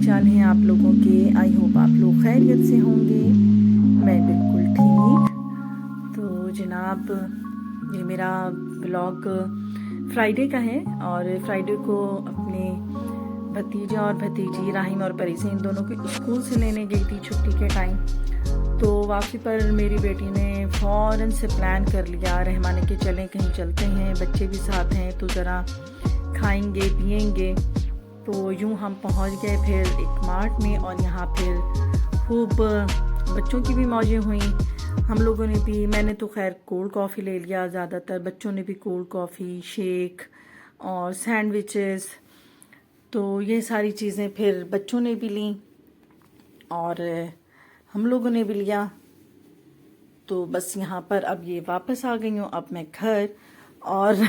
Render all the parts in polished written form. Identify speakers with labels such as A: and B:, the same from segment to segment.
A: चाल हैं आप लोगों के। आई होप आप लोग खैरियत से होंगे। मैं बिल्कुल ठीक। तो जनाब, ये मेरा ब्लॉग फ्राइडे का है और फ्राइडे को अपने भतीजा और भतीजी राहिम और परीसा इन दोनों को स्कूल से लेने गई थी छुट्टी के टाइम। तो वापसी पर मेरी बेटी ने फ़ौरन से प्लान कर लिया, रहमाने के चलें कहीं चलते हैं, बच्चे भी साथ हैं तो ज़रा खाएंगे पिएंगे। तो यूँ हम पहुंच गए फिर एक मार्ट में और यहाँ फिर खूब बच्चों की भी मौजें हुई। हम लोगों ने भी, मैंने तो खैर कोल्ड कॉफ़ी ले लिया ज़्यादातर, बच्चों ने भी कोल्ड कॉफ़ी, शेक और सैंडविचेस। तो ये सारी चीज़ें फिर बच्चों ने भी लीं और हम लोगों ने भी लिया। तो बस यहाँ पर अब ये वापस आ गई हूँ अब मैं घर, और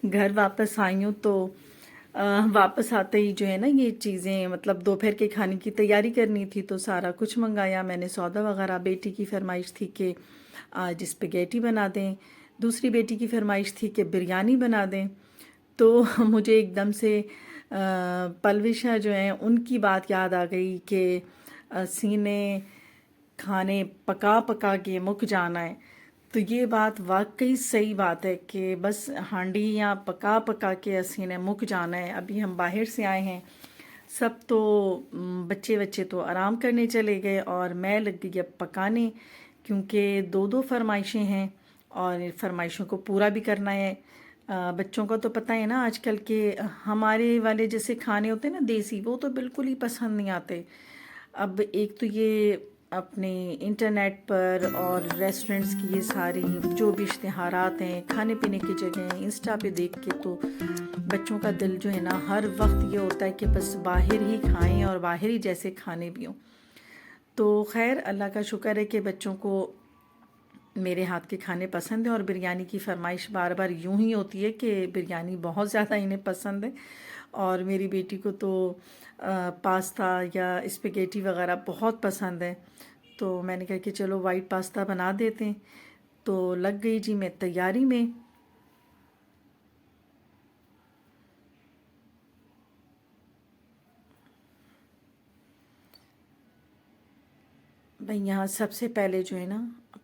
A: घर वापस आई हूँ तो वापस आते ही जो है ना ये चीज़ें, मतलब दोपहर के खाने की तैयारी करनी थी तो सारा कुछ मंगाया मैंने, सौदा वगैरह। बेटी की फरमाइश थी कि आज स्पेगेटी बना दें, दूसरी बेटी की फरमाइश थी कि बिरयानी बना दें। तो मुझे एकदम से पलविशा जो हैं उनकी बात याद आ गई कि सीने खाने पका पका के मुक जाना है। तो ये बात वाकई सही बात है कि बस हांडियाँ पका पका के असी ने मुक जाना है। अभी हम बाहर से आए हैं, सब तो बच्चे बच्चे तो आराम करने चले गए और मैं लग गई अब पकाने, क्योंकि दो दो फरमाइशें हैं और फरमाइशों को पूरा भी करना है। बच्चों का तो पता है ना, आजकल के हमारे वाले जैसे खाने होते हैं ना देसी, वो तो बिल्कुल ही पसंद नहीं आते। अब एक तो ये अपने इंटरनेट पर और रेस्टोरेंट्स की ये सारी जो भी इश्तिहारात हैं खाने पीने की जगह इंस्टा पे देख के, तो बच्चों का दिल जो है ना हर वक्त ये होता है कि बस बाहर ही खाएं और बाहर ही जैसे खाने भी हों। तो खैर अल्लाह का शुक्र है कि बच्चों को मेरे हाथ के खाने पसंद है और बिरयानी की फरमाइश बार बार यूं ही होती है कि बिरयानी बहुत ज़्यादा इन्हें पसंद है। और मेरी बेटी को तो पास्ता या स्पेगेटी वगैरह बहुत पसंद है। तो मैंने कहा कि चलो वाइट पास्ता बना देते हैं। तो लग गई जी मैं तैयारी में। भाई यहाँ सबसे पहले जो है ना,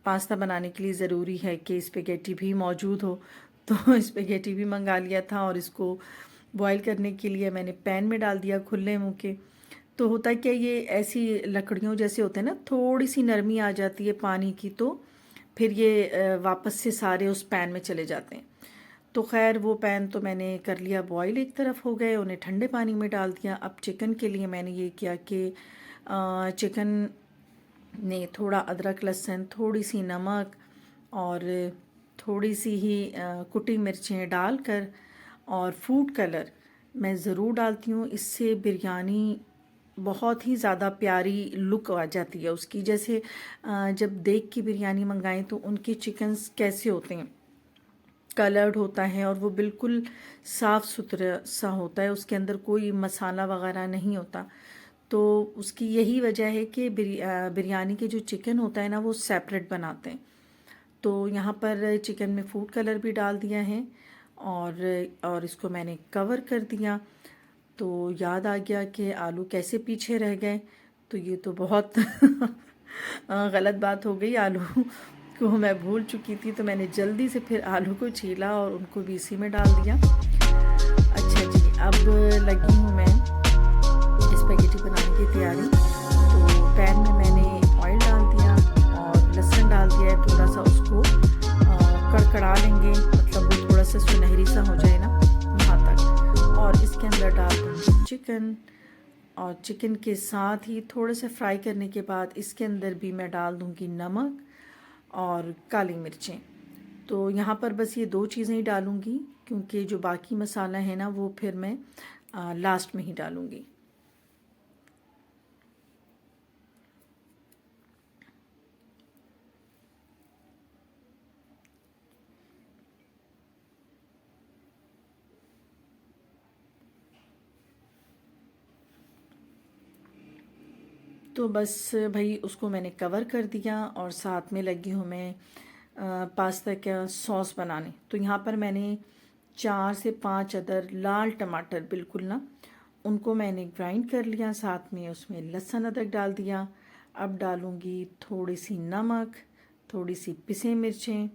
A: पास्ता बनाने के लिए ज़रूरी है कि स्पेगेटी भी मौजूद हो। तो स्पेगेटी भी मंगा लिया था और इसको बॉईल करने के लिए मैंने पैन में डाल दिया खुले मुँह के। तो होता क्या, ये ऐसी लकड़ियों जैसे होते हैं ना, थोड़ी सी नरमी आ जाती है पानी की, तो फिर ये वापस से सारे उस पैन में चले जाते हैं। तो खैर वो पैन तो मैंने कर लिया बॉईल, एक तरफ हो गए, उन्हें ठंडे पानी में डाल दिया। अब चिकन के लिए मैंने ये किया कि चिकन ने थोड़ा अदरक लहसुन, थोड़ी सी नमक और थोड़ी सी ही कुटी मिर्चें डालकर, और फूड कलर मैं ज़रूर डालती हूँ, इससे बिरयानी बहुत ही ज़्यादा प्यारी लुक आ जाती है उसकी। जैसे जब देख के बिरयानी मंगाएं तो उनके चिकन्स कैसे होते हैं, कलर्ड होता है और वो बिल्कुल साफ़ सुथरा सा होता है, उसके अंदर कोई मसाला वगैरह नहीं होता। तो उसकी यही वजह है कि बिरयानी के जो चिकन होता है ना वो सेपरेट बनाते हैं। तो यहाँ पर चिकन में फूड कलर भी डाल दिया है और इसको मैंने कवर कर दिया। तो याद आ गया कि आलू कैसे पीछे रह गए। तो ये तो बहुत गलत बात हो गई, आलू को मैं भूल चुकी थी। तो मैंने जल्दी से फिर आलू को छीला और उनको भी इसी में डाल दिया। अच्छा जी, अब लगी हूँ मैं स्पेगेटी बनाने की तैयारी। तो पैन में मैंने ऑयल डाल दिया और लहसुन डाल दिया है, थोड़ा सा उसको कड़कड़ा लेंगे, मतलब वो थोड़ा सा सुनहरी सा हो जाए ना वहाँ तक। और इसके अंदर डाल दूँगी चिकन, और चिकन के साथ ही थोड़ा सा फ्राई करने के बाद इसके अंदर भी मैं डाल दूँगी नमक और काली मिर्चें। तो यहाँ पर बस ये दो चीज़ें ही डालूँगी, क्योंकि जो बाकी मसाला है ना वो फिर मैं लास्ट में ही डालूँगी। तो बस भाई उसको मैंने कवर कर दिया और साथ में लगी हूँ मैं पास्ता का सॉस बनाने। तो यहाँ पर मैंने 4 से 5 अदर लाल टमाटर बिल्कुल ना उनको मैंने ग्राइंड कर लिया, साथ में उसमें लहसुन अदरक डाल दिया। अब डालूँगी थोड़ी सी नमक, थोड़ी सी पिसे मिर्चें,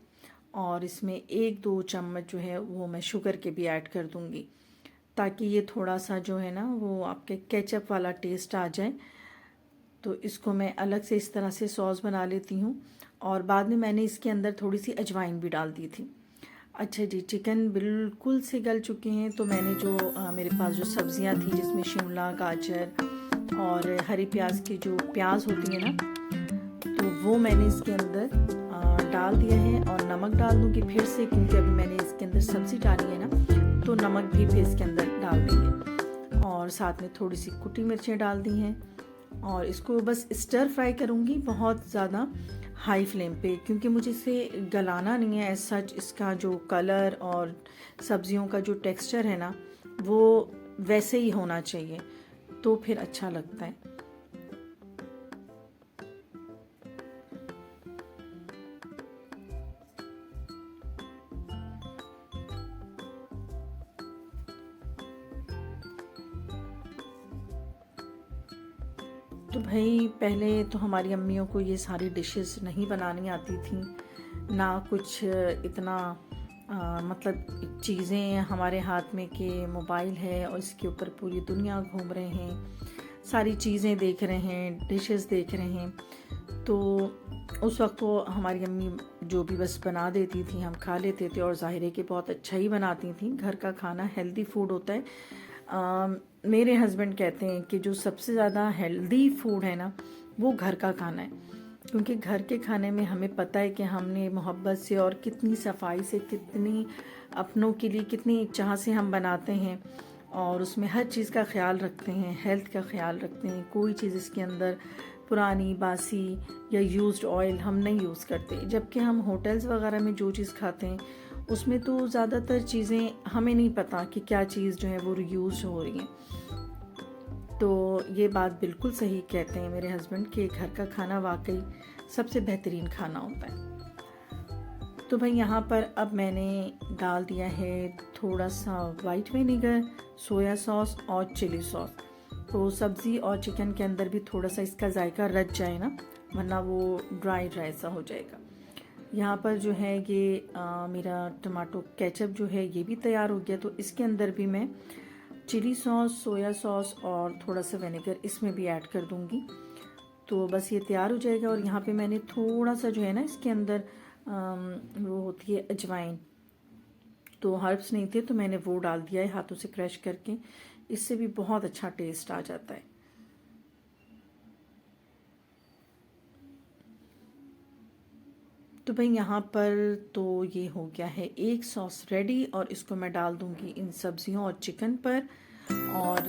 A: और इसमें 1-2 चम्मच जो है वो मैं शुगर के भी ऐड कर दूँगी, ताकि ये थोड़ा सा जो है ना वो आपके केचप वाला टेस्ट आ जाए। तो इसको मैं अलग से इस तरह से सॉस बना लेती हूँ, और बाद में मैंने इसके अंदर थोड़ी सी अजवाइन भी डाल दी थी। अच्छा जी, चिकन बिल्कुल से गल चुके हैं। तो मैंने जो मेरे पास जो सब्जियां थी, जिसमें शिमला, गाजर और हरी प्याज की जो प्याज होती है ना, तो वो मैंने इसके अंदर डाल दिया है। और नमक डाल दूँगी फिर से, क्योंकि अभी मैंने इसके अंदर सब्ज़ी डाली है ना, तो नमक भी फिर इसके अंदर डाल देंगे। और साथ में थोड़ी सी कुटी मिर्चें डाल दी हैं, और इसको बस स्टर फ्राई करूँगी, बहुत ज़्यादा हाई फ्लेम पे, क्योंकि मुझे इसे गलाना नहीं है एज सच। इसका जो कलर और सब्जियों का जो टेक्सचर है ना, वो वैसे ही होना चाहिए, तो फिर अच्छा लगता है। तो भाई पहले तो हमारी अम्मियों को ये सारी डिशेस नहीं बनानी आती थी, ना कुछ इतना मतलब चीज़ें हमारे हाथ में कि मोबाइल है और इसके ऊपर पूरी दुनिया घूम रहे हैं, सारी चीज़ें देख रहे हैं, डिशेस देख रहे हैं। तो उस वक्त तो हमारी अम्मी जो भी बस बना देती थी हम खा लेते थे, और ज़ाहिर है कि बहुत अच्छा ही बनाती थी। घर का खाना हेल्दी फूड होता है। मेरे हस्बैंड कहते हैं कि जो सबसे ज़्यादा हेल्दी फूड है ना, वो घर का खाना है, क्योंकि घर के खाने में हमें पता है कि हमने मोहब्बत से और कितनी सफाई से, कितनी अपनों के लिए कितनी चाह से हम बनाते हैं, और उसमें हर चीज़ का ख्याल रखते हैं, हेल्थ का ख्याल रखते हैं। कोई चीज़ इसके अंदर पुरानी बासी या यूज्ड ऑयल हम नहीं यूज़ करते, जबकि हम होटल्स वगैरह में जो चीज़ खाते हैं उसमें तो ज़्यादातर चीज़ें हमें नहीं पता कि क्या चीज़ जो है वो रीयूज हो रही है। तो ये बात बिल्कुल सही कहते हैं मेरे हस्बैंड कि घर का खाना वाकई सबसे बेहतरीन खाना होता है। तो भाई यहाँ पर अब मैंने डाल दिया है थोड़ा सा वाइट विनेगर, सोया सॉस और चिली सॉस। तो सब्ज़ी और चिकन के अंदर भी थोड़ा सा इसका जायका रच जाए ना, वरना वो ड्राई ड्राई सा हो जाएगा। यहाँ पर जो है ये मेरा टमाटो केचप जो है ये भी तैयार हो गया। तो इसके अंदर भी मैं चिली सॉस, सोया सॉस और थोड़ा सा विनेगर इसमें भी ऐड कर दूँगी। तो बस ये तैयार हो जाएगा। और यहाँ पे मैंने थोड़ा सा जो है ना इसके अंदर वो होती है अजवाइन, तो हर्ब्स नहीं थे तो मैंने वो डाल दिया है हाथों से क्रश करके। इससे भी बहुत अच्छा टेस्ट आ जाता है। तो भाई यहाँ पर तो ये हो गया है एक सॉस रेडी, और इसको मैं डाल दूँगी इन सब्जियों और चिकन पर। और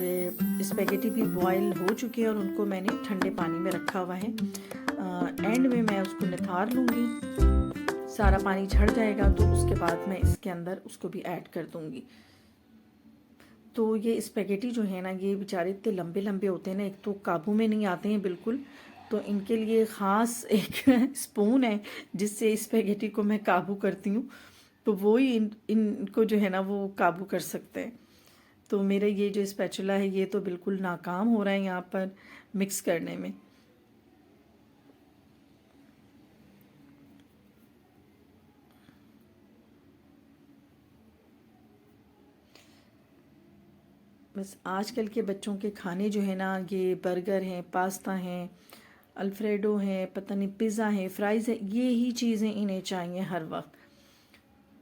A: स्पेगेटी भी बॉयल हो चुके हैं और उनको मैंने ठंडे पानी में रखा हुआ है। एंड में मैं उसको निथार लूँगी, सारा पानी झड़ जाएगा, तो उसके बाद मैं इसके अंदर उसको भी ऐड कर दूँगी। तो ये स्पेगेटी जो है ना, ये बेचारे इतने लंबे लंबे होते हैं ना, एक तो काबू में नहीं आते हैं बिल्कुल। तो इनके लिए ख़ास एक स्पून है जिससे स्पेगेटी को मैं काबू करती हूँ, तो वो ही इनको जो है ना वो काबू कर सकते हैं। तो मेरा ये जो स्पैचुला है ये तो बिल्कुल नाकाम हो रहा है यहाँ पर मिक्स करने में। बस आजकल के बच्चों के खाने जो है ना, ये बर्गर हैं, पास्ता हैं, अल्फ्रेडो है, पता नहीं पिज़्ज़ा है, फ्राइज़ है, ये ही चीज़ें इन्हें चाहिए हर वक्त।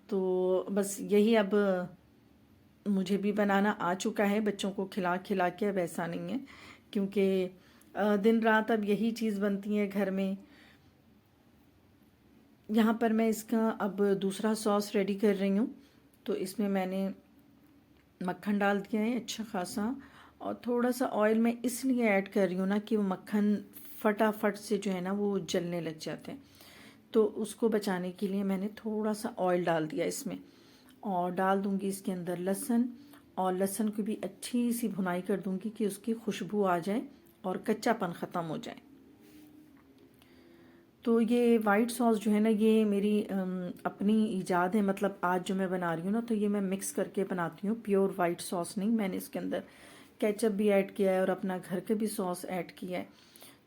A: तो बस यही अब मुझे भी बनाना आ चुका है बच्चों को खिला खिला के। अब ऐसा नहीं है, क्योंकि दिन रात अब यही चीज़ बनती है घर में। यहाँ पर मैं इसका अब दूसरा सॉस रेडी कर रही हूँ। तो इसमें मैंने मक्खन डाल दिया है अच्छा खासा, और थोड़ा सा ऑयल मैं इसलिए ऐड कर रही हूँ ना कि वो मक्खन फटाफट से जो है ना वो जलने लग जाते हैं। तो उसको बचाने के लिए मैंने थोड़ा सा ऑयल डाल दिया इसमें, और डाल दूँगी इसके अंदर लहसुन, और लहसुन को भी अच्छी सी भुनाई कर दूँगी कि उसकी खुशबू आ जाए और कच्चापन ख़त्म हो जाए। तो ये वाइट सॉस जो है ना, ये मेरी अपनी ईजाद है। मतलब आज जो मैं बना रही हूँ ना, तो ये मैं मिक्स करके बनाती हूँ, प्योर वाइट सॉस नहीं। मैंने इसके अंदर केचप भी ऐड किया है और अपना घर का भी सॉस ऐड किया है।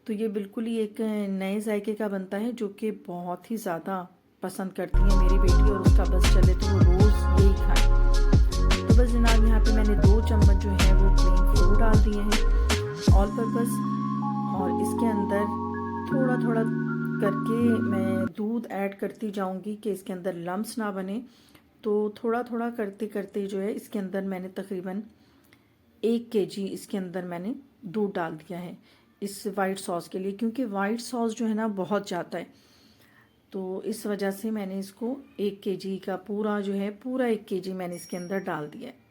A: तो ये बिल्कुल ही एक नए जायके का बनता है जो कि बहुत ही ज़्यादा पसंद करती है मेरी बेटी, और उसका बस चले तो वो रोज़ यही खाए। तो बस जनाब यहाँ पे मैंने 2 चम्मच जो है वो प्लेन फ्रूट डाल दिए हैं ऑल पर्पज़, और इसके अंदर थोड़ा थोड़ा करके मैं दूध ऐड करती जाऊंगी कि इसके अंदर लम्स ना बने। तो थोड़ा थोड़ा करते करते जो है इसके अंदर मैंने तकरीबन 1 kg इसके अंदर मैंने दूध डाल दिया है इस वाइट सॉस के लिए, क्योंकि वाइट सॉस जो है ना बहुत जाता है, तो इस वजह से मैंने इसको 1 kg का पूरा जो है पूरा 1 kg मैंने इसके अंदर डाल दिया है।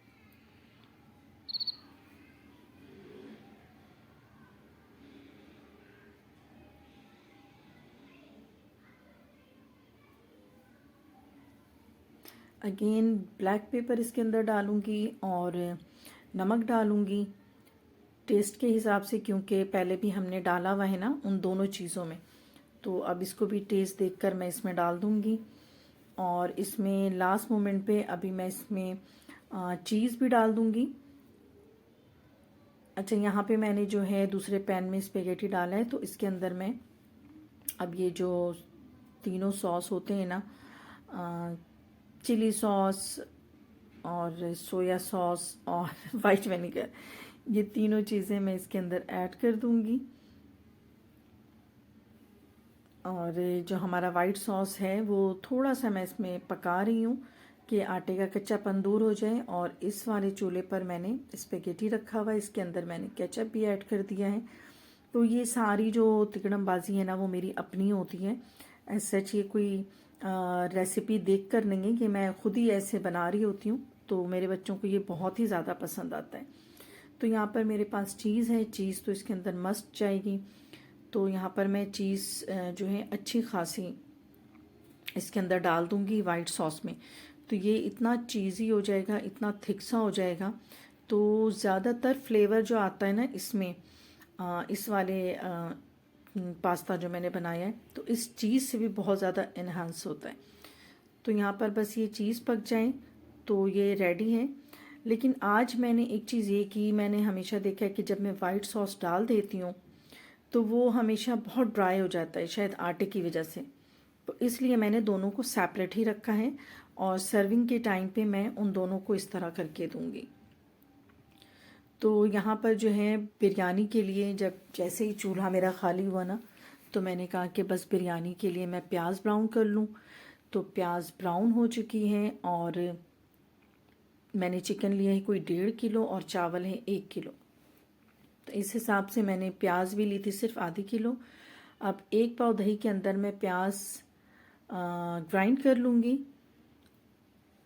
A: अगेन ब्लैक पेपर इसके अंदर डालूंगी और नमक डालूंगी टेस्ट के हिसाब से, क्योंकि पहले भी हमने डाला हुआ है ना उन दोनों चीज़ों में। तो अब इसको भी टेस्ट देखकर मैं इसमें डाल दूंगी। और इसमें लास्ट मोमेंट पे अभी मैं इसमें चीज़ भी डाल दूंगी। अच्छा, यहाँ पे मैंने जो है दूसरे पैन में स्पेगेटी डाला है, तो इसके अंदर मैं अब ये जो तीनों सॉस होते हैं ना, चिली सॉस और सोया सॉस और वाइट विनेगर, ये तीनों चीज़ें मैं इसके अंदर ऐड कर दूंगी। और जो हमारा वाइट सॉस है वो थोड़ा सा मैं इसमें पका रही हूँ कि आटे का कच्चापन दूर हो जाए। और इस वाले चूल्हे पर मैंने स्पेगेटी रखा हुआ है, इसके अंदर मैंने केचप भी ऐड कर दिया है। तो ये सारी जो तिकड़मबाजी है ना वो मेरी अपनी होती है, एज सच ये कोई रेसिपी देख कर नहीं है कि मैं खुद ही ऐसे बना रही होती हूँ। तो मेरे बच्चों को ये बहुत ही ज़्यादा पसंद आता है। तो यहाँ पर मेरे पास चीज़ है, चीज़ तो इसके अंदर मस्ट जाएगी। तो यहाँ पर मैं चीज़ जो है अच्छी खासी इसके अंदर डाल दूँगी वाइट सॉस में। तो ये इतना चीज़ी हो जाएगा, इतना थिक सा हो जाएगा। तो ज़्यादातर फ्लेवर जो आता है ना इसमें इस वाले पास्ता जो मैंने बनाया है, तो इस चीज़ से भी बहुत ज़्यादा इन्हांस होता है। तो यहाँ पर बस ये चीज़ पक जाए तो ये रेडी है। लेकिन आज मैंने एक चीज़ ये की, मैंने हमेशा देखा है कि जब मैं वाइट सॉस डाल देती हूँ तो वो हमेशा बहुत ड्राई हो जाता है, शायद आटे की वजह से। तो इसलिए मैंने दोनों को सेपरेट ही रखा है और सर्विंग के टाइम पे मैं उन दोनों को इस तरह करके दूंगी। तो यहाँ पर जो है बिरयानी के लिए जब जैसे ही चूल्हा मेरा खाली हुआ ना, तो मैंने कहा कि बस बिरयानी के लिए मैं प्याज ब्राउन कर लूँ। तो प्याज ब्राउन हो चुकी है और मैंने चिकन लिया है कोई 1.5 किलो और चावल है 1 किलो। तो इस हिसाब से मैंने प्याज भी ली थी सिर्फ आधी किलो। अब 1 पाव दही के अंदर मैं प्याज ग्राइंड कर लूँगी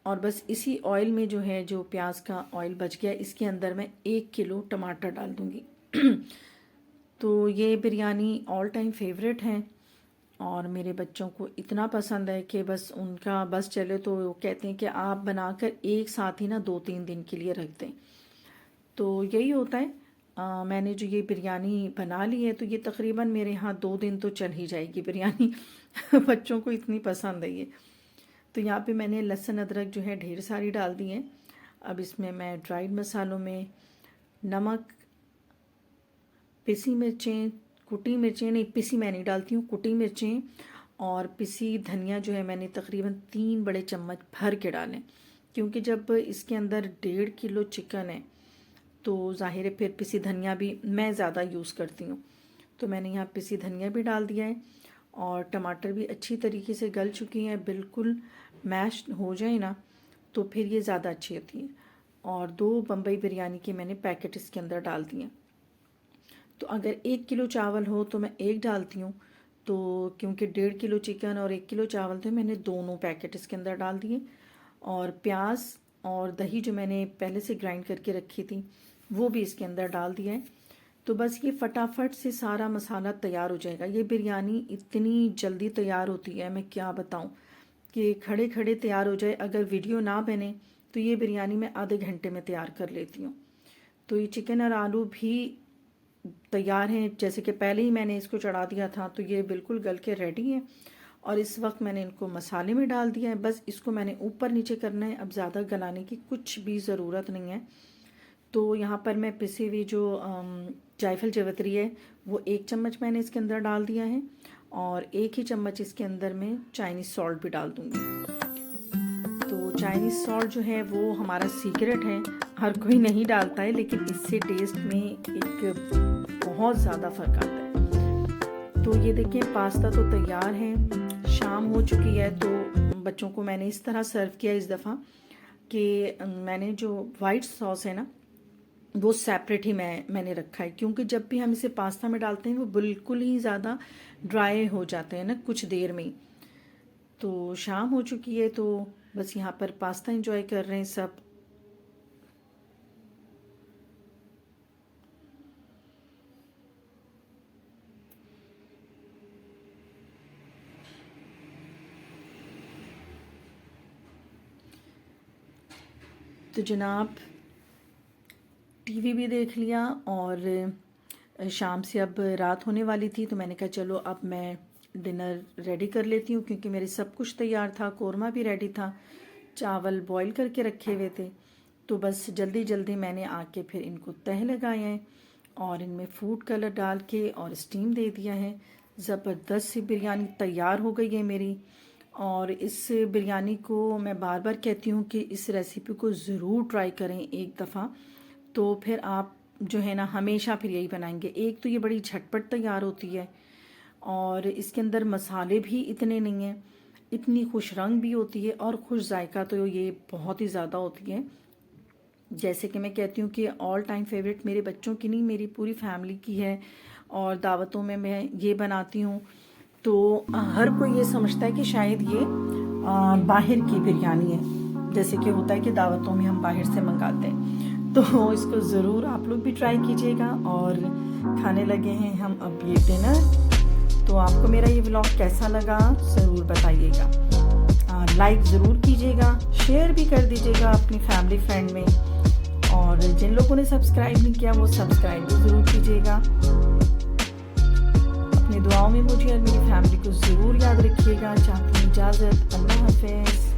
A: और बस इसी ऑयल में जो है जो प्याज का ऑयल बच गया इसके अंदर मैं 1 किलो टमाटर डाल दूँगी। तो ये बिरयानी ऑल टाइम फेवरेट है और मेरे बच्चों को इतना पसंद है कि बस उनका बस चले तो वो कहते हैं कि आप बनाकर एक साथ ही ना 2-3 दिन के लिए रख दें। तो यही होता है। मैंने जो ये बिरयानी बना ली है तो ये तकरीबन मेरे यहाँ 2 दिन तो चल ही जाएगी बिरयानी। बच्चों को इतनी पसंद है ये। तो यहाँ पे मैंने लहसुन अदरक जो है ढेर सारी डाल दी है। अब इसमें मैं ड्राइड मसालों में नमक, पिसी मिर्चें, कुटी मिर्चें नहीं, पिसी मैं नहीं डालती हूँ, कुटी मिर्चें और पिसी धनिया जो है मैंने तकरीबन 3 बड़े चम्मच भर के डालें, क्योंकि जब इसके अंदर 1.5 किलो चिकन है तो ज़ाहिर है फिर पिसी धनिया भी मैं ज़्यादा यूज़ करती हूँ। तो मैंने यहाँ पिसी धनिया भी डाल दिया है और टमाटर भी अच्छी तरीके से गल चुकी हैं, बिल्कुल मैश हो जाए ना तो फिर ये ज़्यादा अच्छी होती है। और 2 बम्बई बिरयानी के मैंने पैकेट इसके अंदर डाल दिए। तो अगर 1 किलो चावल हो तो मैं 1 डालती हूँ, तो क्योंकि 1.5 किलो चिकन और 1 किलो चावल थे मैंने दोनों पैकेट इसके अंदर डाल दिए। और प्याज और दही जो मैंने पहले से ग्राइंड करके रखी थी वो भी इसके अंदर डाल दिया है। तो बस ये फटाफट से सारा मसाला तैयार हो जाएगा। ये बिरयानी इतनी जल्दी तैयार होती है मैं क्या बताऊं कि खड़े खड़े तैयार हो जाए। अगर वीडियो ना बने तो ये बिरयानी मैं आधे घंटे में तैयार कर लेती हूँ। तो ये चिकन और आलू भी तैयार हैं, जैसे कि पहले ही मैंने इसको चढ़ा दिया था तो ये बिल्कुल गल के रेडी है। और इस वक्त मैंने इनको मसाले में डाल दिया है, बस इसको मैंने ऊपर नीचे करना है। अब ज़्यादा गलाने की कुछ भी ज़रूरत नहीं है। तो यहाँ पर मैं पिसी हुई जो जायफल जावित्री है वो 1 चम्मच मैंने इसके अंदर डाल दिया है, और 1 ही चम्मच इसके अंदर मैं चाइनीज़ सॉल्ट भी डाल दूँगी। तो चाइनीज़ सॉल्ट जो है वो हमारा सीक्रेट है, हर कोई नहीं डालता है, लेकिन इससे टेस्ट में एक बहुत ज़्यादा फ़र्क आता है। तो ये देखिए पास्ता तो तैयार है, शाम हो चुकी है, तो बच्चों को मैंने इस तरह सर्व किया इस दफ़ा कि मैंने जो वाइट सॉस है ना वो सेपरेट ही मैंने रखा है, क्योंकि जब भी हम इसे पास्ता में डालते हैं वो बिल्कुल ही ज़्यादा ड्राई हो जाते हैं ना कुछ देर में। तो शाम हो चुकी है, तो बस यहाँ पर पास्ता एंजॉय कर रहे हैं सब। तो जनाब टीवी भी देख लिया, और शाम से अब रात होने वाली थी, तो मैंने कहा चलो अब मैं डिनर रेडी कर लेती हूँ, क्योंकि मेरे सब कुछ तैयार था, कोरमा भी रेडी था, चावल बॉईल करके रखे हुए थे। तो बस जल्दी जल्दी मैंने आके फिर इनको तह लगाए हैं और इनमें फूड कलर डाल के और स्टीम दे दिया है। ज़बरदस्त सी बिरयानी तैयार हो गई है मेरी। और इस बिरयानी को मैं बार बार कहती हूँ कि इस रेसिपी को ज़रूर ट्राई करें एक दफ़ा, तो फिर आप जो है ना हमेशा फिर यही बनाएंगे। एक तो ये बड़ी झटपट तैयार होती है, और इसके अंदर मसाले भी इतने नहीं हैं, इतनी खुश रंग भी होती है, और खुश जायका तो ये बहुत ही ज़्यादा होती है। जैसे कि मैं कहती हूँ कि ऑल टाइम फेवरेट मेरे बच्चों की नहीं, मेरी पूरी फैमिली की है, और दावतों में मैं ये बनाती हूँ तो हर कोई ये समझता है कि शायद ये बाहर की बिरयानी है, जैसे कि होता है कि दावतों में हम बाहर से मंगाते हैं। तो इसको ज़रूर आप लोग भी ट्राई कीजिएगा। और खाने लगे हैं हम अब ये डिनर। तो आपको मेरा ये व्लॉग कैसा लगा ज़रूर बताइएगा, लाइक ज़रूर कीजिएगा, शेयर भी कर दीजिएगा अपनी फैमिली फ्रेंड में, और जिन लोगों ने सब्सक्राइब नहीं किया वो सब्सक्राइब भी ज़रूर कीजिएगा। अपनी दुआओं में मुझे और मेरी फैमिली को ज़रूर याद रखिएगा। चाहती हूँ इजाज़त, अल्लाह हाफ़िज़।